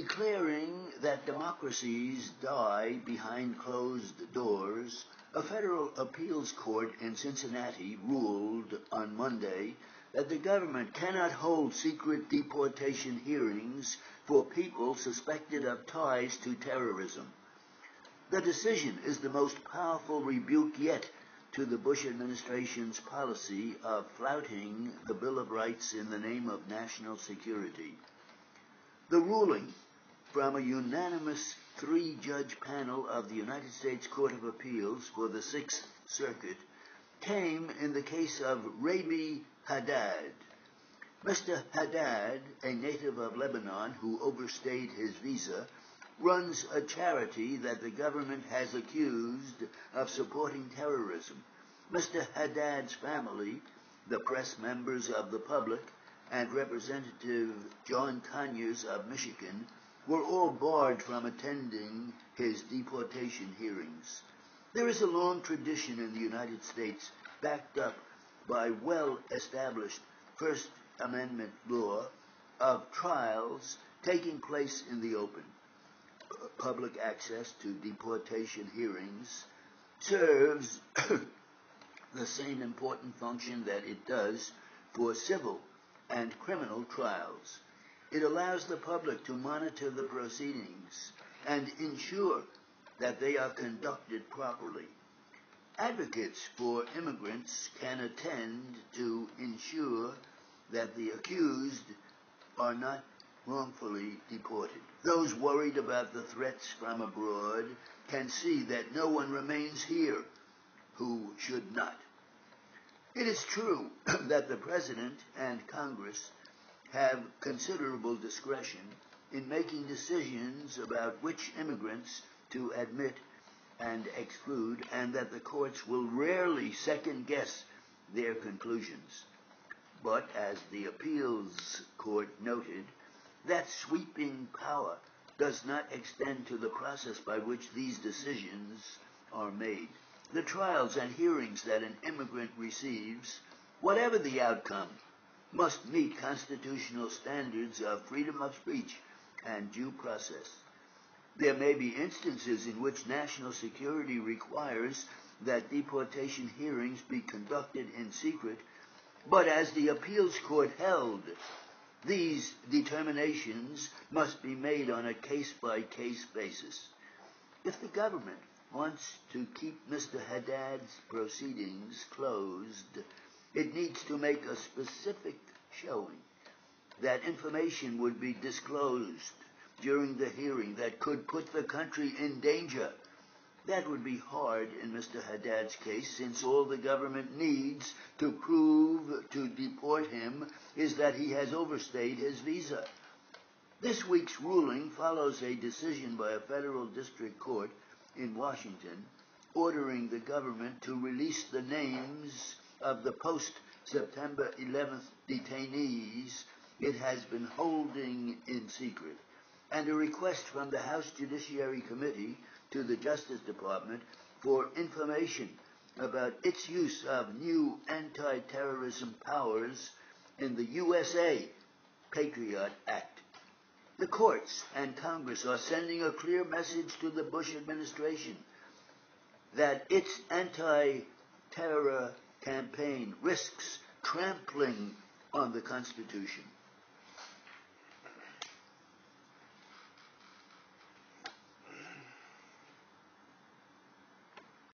Declaring that democracies die behind closed doors, a federal appeals court in Cincinnati ruled on Monday that the government cannot hold secret deportation hearings for people suspected of ties to terrorism. The decision is the most powerful rebuke yet to the Bush administration's policy of flouting the Bill of Rights in the name of national security. The ruling from a unanimous three-judge panel of the United States Court of Appeals for the Sixth Circuit came in the case of Rabi Haddad. Mr. Haddad, a native of Lebanon who overstayed his visa, runs a charity that the government has accused of supporting terrorism. Mr. Haddad's family, the press members of the public, and Representative John Conyers of Michigan were all barred from attending his deportation hearings. There is a long tradition in the United States, backed up by well-established First Amendment law, of trials taking place in the open. Public access to deportation hearings serves the same important function that it does for civil and criminal trials. It allows the public to monitor the proceedings and ensure that they are conducted properly. Advocates for immigrants can attend to ensure that the accused are not wrongfully deported. Those worried about the threats from abroad can see that no one remains here who should not. It is true that the President and Congress have considerable discretion in making decisions about which immigrants to admit and exclude, and that the courts will rarely second-guess their conclusions. But, as the appeals court noted, that sweeping power does not extend to the process by which these decisions are made. The trials and hearings that an immigrant receives, whatever the outcome, must meet constitutional standards of freedom of speech and due process. There may be instances in which national security requires that deportation hearings be conducted in secret, but as the appeals court held, these determinations must be made on a case-by-case basis. If the government wants to keep Mr. Haddad's proceedings closed, it needs to make a specific showing that information would be disclosed during the hearing that could put the country in danger. That would be hard in Mr. Haddad's case, since all the government needs to prove to deport him is that he has overstayed his visa. This week's ruling follows a decision by a federal district court in Washington ordering the government to release the names of the post-September 11th detainees it has been holding in secret, and a request from the House Judiciary Committee to the Justice Department for information about its use of new anti-terrorism powers in the USA Patriot Act. The courts and Congress are sending a clear message to the Bush administration that its anti-terror campaign risks trampling on the Constitution.